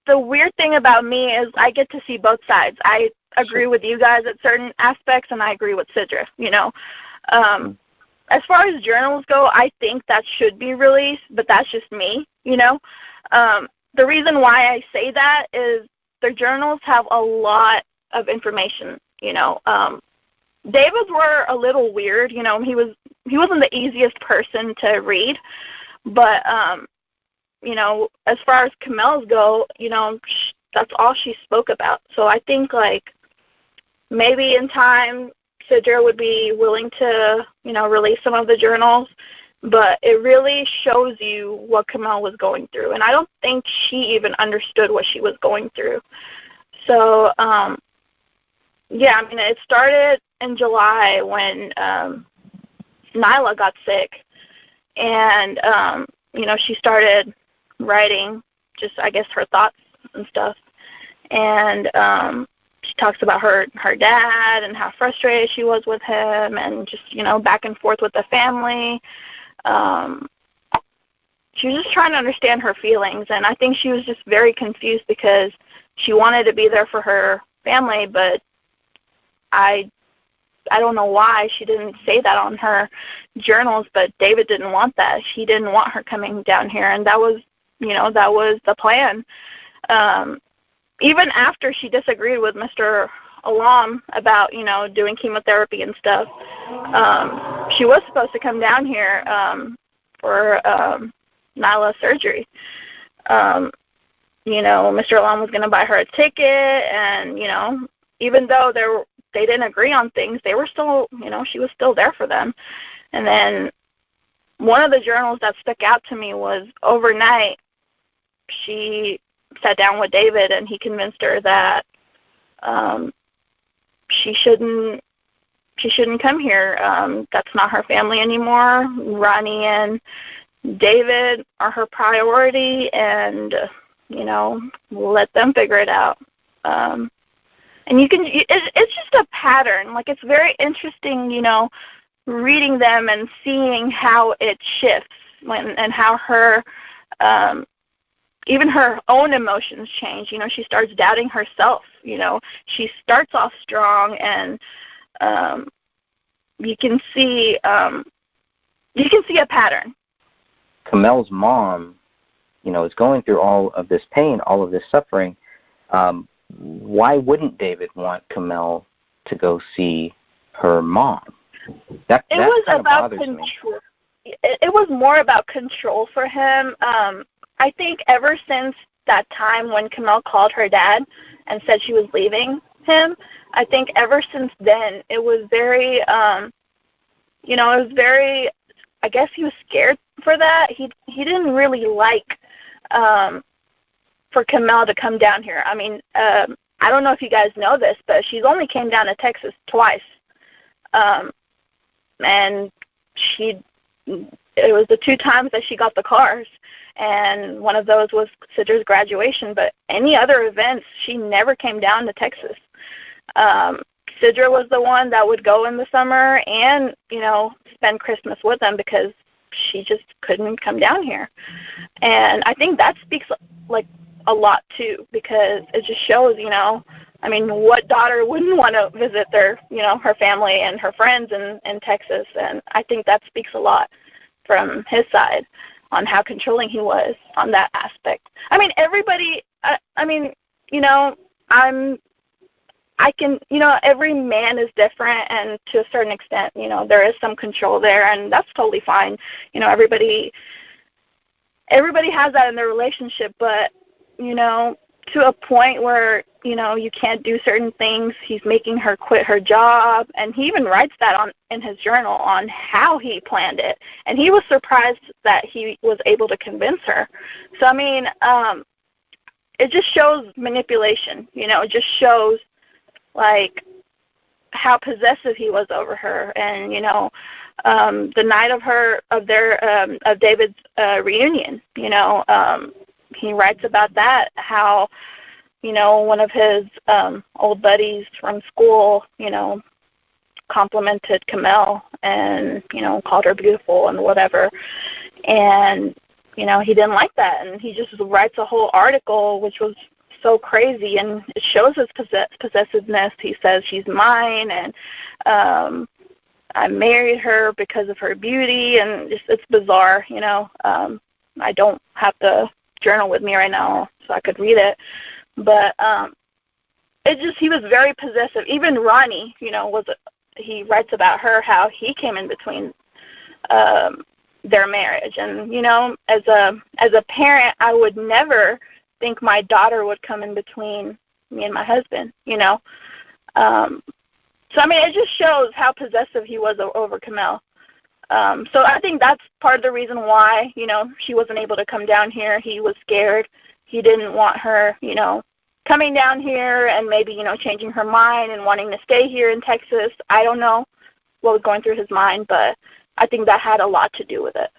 the weird thing about me is I get to see both sides. I agree with you guys at certain aspects, and I agree with Sidra, you know. As far as journals go, I think that should be released, but that's just me, you know. The reason why I say that is their journals have a lot of information, you know. David's were a little weird, you know. He wasn't the easiest person to read, but you know, as far as Kamel's go, you know, that's all she spoke about. So I think, like, maybe in time Sidra would be willing to, you know, release some of the journals, but it really shows you what Kamel was going through. And I don't think she even understood what she was going through. So, yeah, I mean, it started in July when Nyla got sick. And, you know, she started writing just, I guess, her thoughts and stuff. And she talks about her dad and how frustrated she was with him and just, you know, back and forth with the family. She was just trying to understand her feelings, and I think she was just very confused because she wanted to be there for her family, but I don't know why she didn't say that on her journals, but David didn't want that. He didn't want her coming down here, and that was, you know, that was the plan. Even after she disagreed with Mr. Alam about, you know, doing chemotherapy and stuff, she was supposed to come down here for Nyla's surgery. You know, Mr. Alam was going to buy her a ticket, and, you know, even though they didn't agree on things, they were still, you know, she was still there for them. And then one of the journals that stuck out to me was overnight she sat down with David and he convinced her that she shouldn't come here. That's not her family anymore. Ronnie and David are her priority, and you know, let them figure it out. And it's just a pattern. Like, it's very interesting, you know, reading them and seeing how it shifts and how her even her own emotions change. You know, she starts doubting herself. You know, she starts off strong, and you can see a pattern. Kamel's mom, you know, is going through all of this pain, all of this suffering. Why wouldn't David want Kamel to go see her mom? That was kind about of bothers control. It was more about control for him. I think ever since that time when Kamel called her dad and said she was leaving him, I think ever since then it was very, you know, it was very, I guess he was scared for that. He didn't really like for Kamel to come down here. I mean, I don't know if you guys know this, but she's only came down to Texas twice. And it was the 2 times that she got the cars, and one of those was Sidra's graduation, but any other events, she never came down to Texas. Sidra was the one that would go in the summer and, you know, spend Christmas with them because she just couldn't come down here. And I think that speaks, like, a lot, too, because it just shows, you know, I mean, what daughter wouldn't want to visit their, you know, her family and her friends in Texas? And I think that speaks a lot from his side on how controlling he was on that aspect. I mean, everybody, I mean, you know, you know, every man is different, and to a certain extent, you know, there is some control there, and that's totally fine. You know, everybody has that in their relationship, but, you know, to a point where, you know, you can't do certain things. He's making her quit her job, and he even writes that in his journal on how he planned it. And he was surprised that he was able to convince her. So, I mean, it just shows manipulation. You know, it just shows, like, how possessive he was over her. And, you know, the night of David's reunion, you know, he writes about that, how, you know, one of his old buddies from school, you know, complimented Kamel and, you know, called her beautiful and whatever. And, you know, he didn't like that. And he just writes a whole article, which was so crazy, and it shows his possessiveness. He says she's mine, and I married her because of her beauty, and it's bizarre, you know. I don't have the journal with me right now, so I could read it, but he was very possessive. Even Ronnie, you know, he writes about her, how he came in between their marriage. And, you know, as a parent, I would never think my daughter would come in between me and my husband, you know. So, I mean, it just shows how possessive he was over Kamel. So I think that's part of the reason why, you know, she wasn't able to come down here. He was scared. He didn't want her, you know, coming down here and maybe, you know, changing her mind and wanting to stay here in Texas. I don't know what was going through his mind, but I think that had a lot to do with it.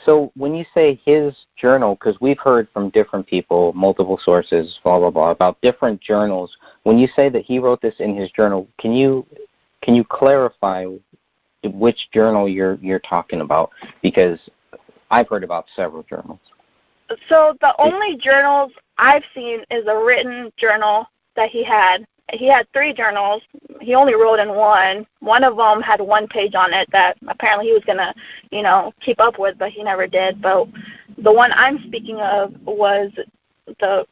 So when you say his journal, because we've heard from different people, multiple sources, blah, blah, blah, about different journals, when you say that he wrote this in his journal, can you clarify which journal you're talking about? Because I've heard about several journals. So the only journals I've seen is a written journal that he had. He had 3 journals. He only wrote in one. One of them had 1 page on it that apparently he was going to, you know, keep up with, but he never did. But the one I'm speaking of was a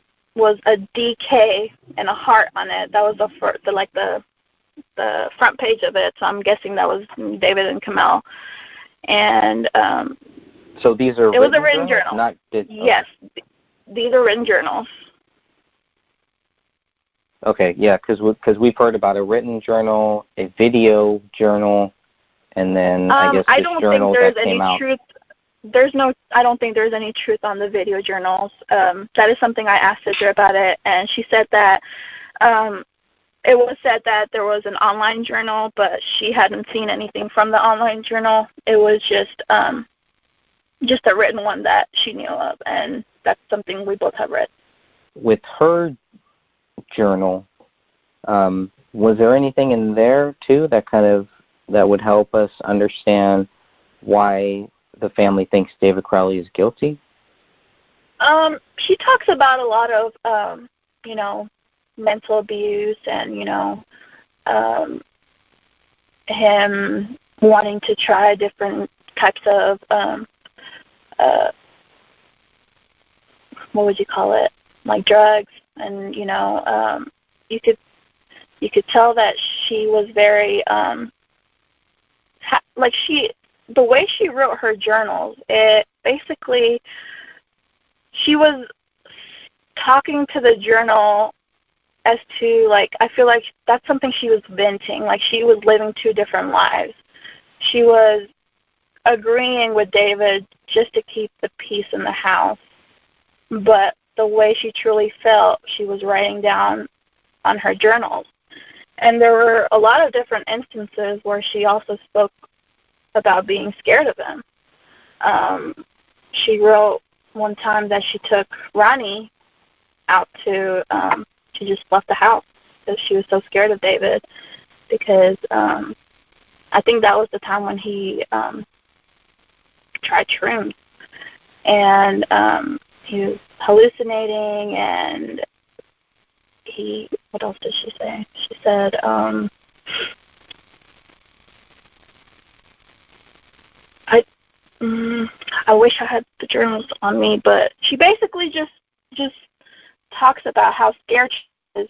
DK and a heart on it. That was the front page of it. So I'm guessing that was David and Kamel. And so these are a written journal. Yes, these are written journals. Okay, yeah, because we've heard about a written journal, a video journal, and then I guess this journal that came out. I don't think there's any truth on the video journals. That is something I asked Sidra about it, and she said that it was said that there was an online journal, but she hadn't seen anything from the online journal. It was just a written one that she knew of, and that's something we both have read. With her journal, was there anything in there too that would help us understand why the family thinks David Crowley is guilty? She talks about a lot of you know, mental abuse and, you know, him wanting to try different types of what would you call it, like drugs. And, you know, you could tell that she was very the way she wrote her journals, it basically, she was talking to the journal as to, like, I feel like that's something she was venting, like she was living 2 different lives. She was agreeing with David just to keep the peace in the house, but the way she truly felt, she was writing down on her journals. And there were a lot of different instances where she also spoke about being scared of him. She wrote one time that she took Ronnie out she just left the house because she was so scared of David, because I think that was the time when he tried shrooms, and he was hallucinating, and what else did she say? She said, I wish I had the journals on me, but she basically just talks about how scared she is,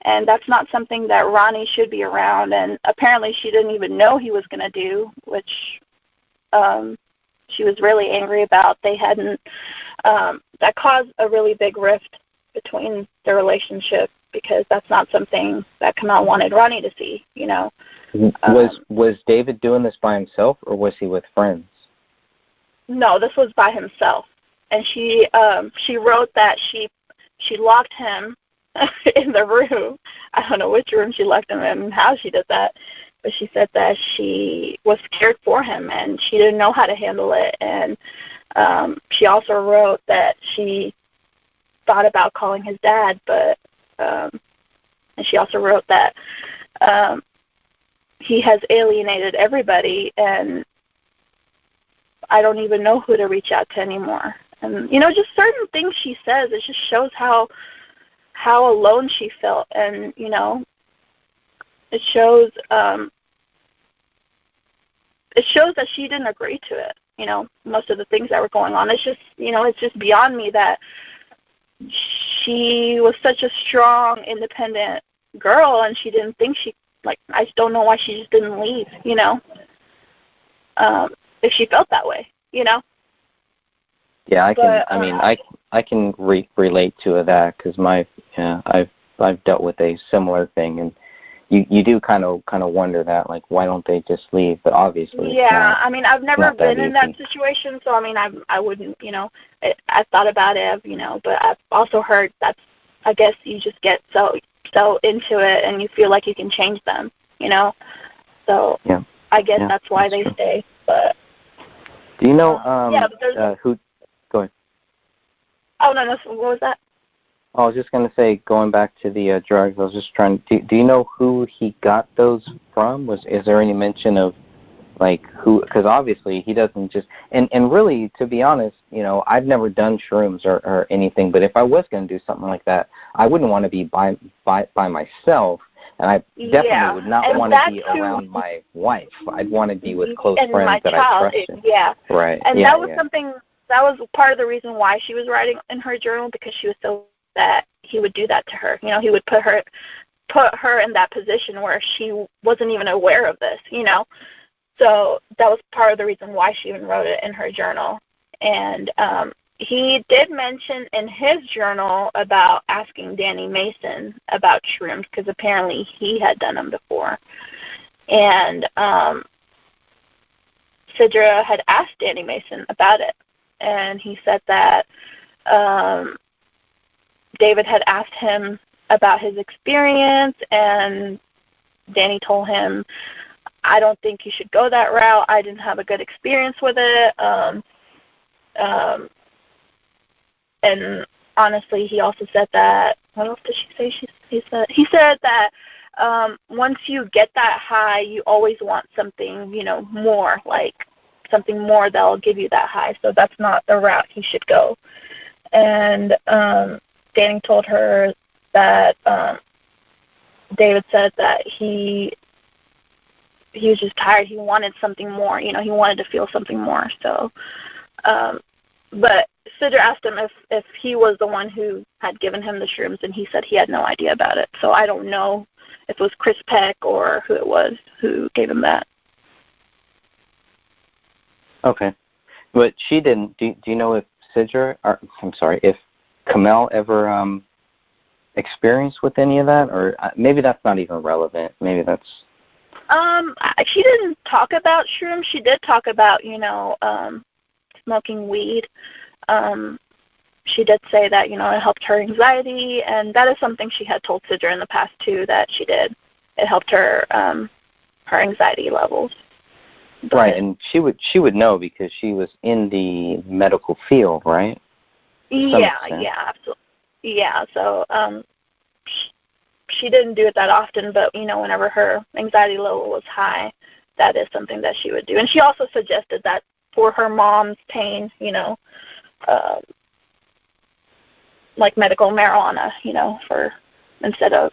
and that's not something that Ronnie should be around, and apparently she didn't even know he was going to do, which she was really angry about. They hadn't, that caused a really big rift between their relationship, because that's not something that Kamel wanted Ronnie to see, you know. Was David doing this by himself, or was he with friends? No, this was by himself. And she wrote that she locked him in the room. I don't know which room she locked him in and how she did that, but she said that she was scared for him and she didn't know how to handle it. And she also wrote that she thought about calling his dad, but and she also wrote that he has alienated everybody, and I don't even know who to reach out to anymore. And, just certain things she says, it just shows how alone she felt. And, it shows that she didn't agree to it, most of the things that were going on. It's just, it's just beyond me that she was such a strong, independent girl, and she didn't think I just don't know why she just didn't leave, if she felt that way, Yeah, I can relate to that, because I've dealt with a similar thing, and you do kind of wonder that, like, why don't they just leave? But obviously, I've never been in that situation, so I wouldn't, I thought about it, but I've also heard that's, I guess you just get so into it, and you feel like you can change them, So yeah. I guess that's why they stay. But do you know who? Go ahead. Oh no, what was that? I was just going to say, going back to the drugs, I was just trying to, do you know who he got those from? Is there any mention of, like, who, because obviously he doesn't just, and really, to be honest, I've never done shrooms or anything, but if I was going to do something like that, I wouldn't want to be by myself, and I definitely would not want to be around my wife. I'd want to be with close friends that I trusted. Yeah. Right. And that was something, that was part of the reason why she was writing in her journal, because she was so that he would do that to her. He would put her in that position where she wasn't even aware of this, So that was part of the reason why she even wrote it in her journal. And he did mention in his journal about asking Danny Mason about shrooms, because apparently he had done them before. And Sidra had asked Danny Mason about it, and he said that David had asked him about his experience, and Danny told him, I don't think you should go that route. I didn't have a good experience with it. And honestly, he also said that, what else did she say? He said that once you get that high, you always want something, more, like something more that will give you that high. So that's not the route he should go. And Danny told her that David said that he was just tired. He wanted something more. He wanted to feel something more. So, but Sidra asked him if he was the one who had given him the shrooms, and he said he had no idea about it. So I don't know if it was Chris Peck or who it was who gave him that. Okay. But she didn't, do you know if if Kamel ever experienced with any of that? Or maybe that's not even relevant. Maybe that's... She didn't talk about shrooms. She did talk about, smoking weed. She did say that, it helped her anxiety, and that is something she had told Sidra in the past, too, that she did. It helped her her anxiety levels. But, right, and she would know because she was in the medical field, right? Yeah, absolutely. Yeah, so she didn't do it that often, but, whenever her anxiety level was high, that is something that she would do. And she also suggested that for her mom's pain, like medical marijuana, for instead of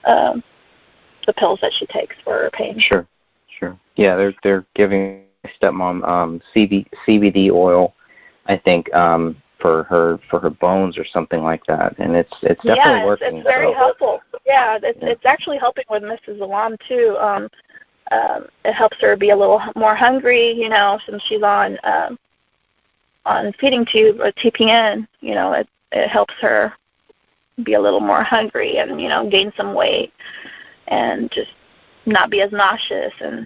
the pills that she takes for her pain. Sure. Yeah, they're giving my stepmom CBD oil, I think, for her bones or something like that, and it's definitely working. It's very helpful. Yeah, it's actually helping with Mrs. Alam too. It helps her be a little more hungry, since she's on feeding tube or TPN. It helps her be a little more hungry and gain some weight and just not be as nauseous, and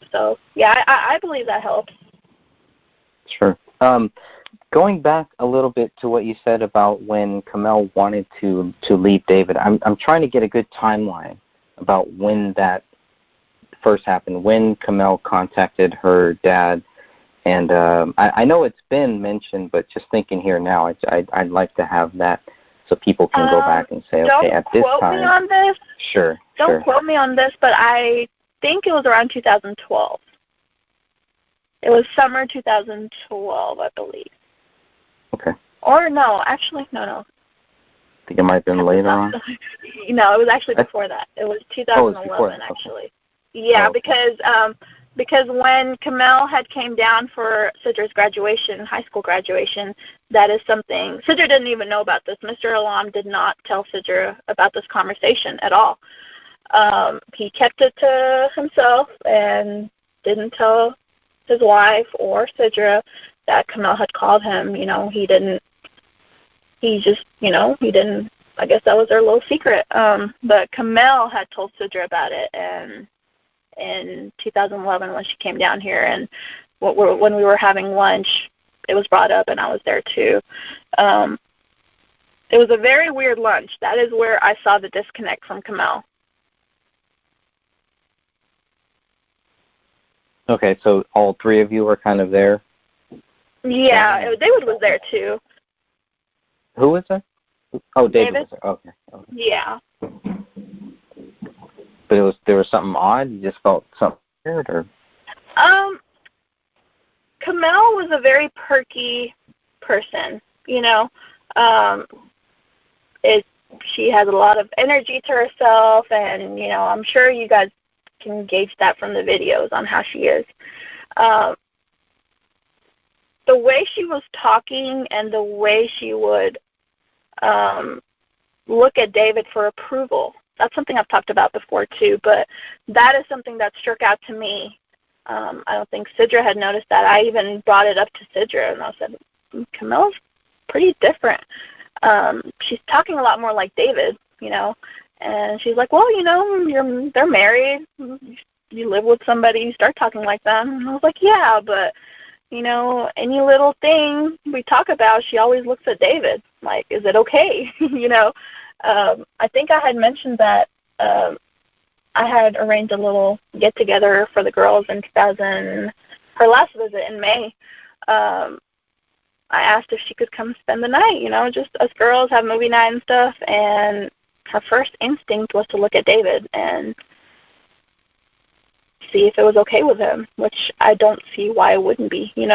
so yeah, I believe that helps. Sure. Going back a little bit to what you said about when Kamel wanted to leave David, I'm trying to get a good timeline about when that first happened, when Kamel contacted her dad, and I know it's been mentioned, but just thinking here now, I'd like to have that so people can go back and say, okay, at this time. Don't quote me on this. Sure. Don't quote me on this, but I think it was around 2012. It was summer 2012, I believe. Okay. Or no, actually, no. I think it might have been later on. No, it was actually before that. It was 2011, actually. Yeah, because when Kamel had came down for Sidra's graduation, high school graduation, that is something, Sidra didn't even know about this. Mr. Alam did not tell Sidra about this conversation at all. He kept it to himself and didn't tell his wife or Sidra that Kamel had called him. He didn't, I guess that was their little secret. But Kamel had told Sidra about it, and in 2011 when she came down here, and when we were having lunch, it was brought up, and I was there too. It was a very weird lunch. That is where I saw the disconnect from Kamel. Okay, so all three of you were kind of there? Yeah, David was there too. Who was there? Oh, David was there. Okay. Yeah. But there was something odd? You just felt something weird, or? Kamel was a very perky person, she has a lot of energy to herself, and, I'm sure you guys can gauge that from the videos on how she is. The way she was talking and the way she would look at David for approval, that's something I've talked about before too, but that is something that struck out to me. I don't think Sidra had noticed that. I even brought it up to Sidra, and I said, Kamel's pretty different. She's talking a lot more like David, and she's like, well, they're married, you live with somebody, you start talking like them. And I was like, yeah, but, any little thing we talk about, she always looks at David, like, is it okay? I think I had mentioned that I had arranged a little get-together for the girls in her last visit in May. I asked if she could come spend the night, just us girls have movie night and stuff, and her first instinct was to look at David and see if it was okay with him, which I don't see why it wouldn't be, She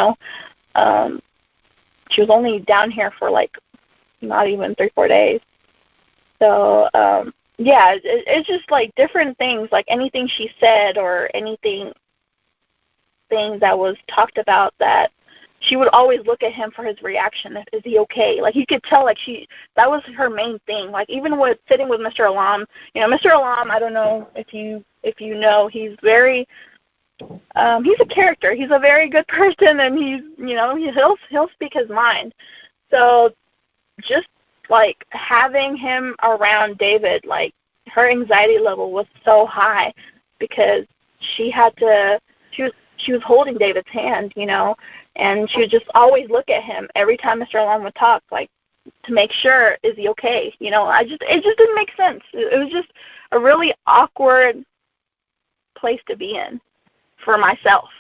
was only down here for, not even 3-4 days. So, yeah, it's just, different things, anything she said or things that was talked about, that she would always look at him for his reaction. Is he okay? You could tell, that was her main thing. Even with sitting with Mr. Alam, Mr. Alam, I don't know if you know, he's very, he's a character. He's a very good person, and he's, he'll speak his mind. So just, having him around David, her anxiety level was so high because she was holding David's hand, and she would just always look at him every time Mr. Alam would talk, to make sure, is he okay? It just didn't make sense. It was just a really awkward place to be in for myself,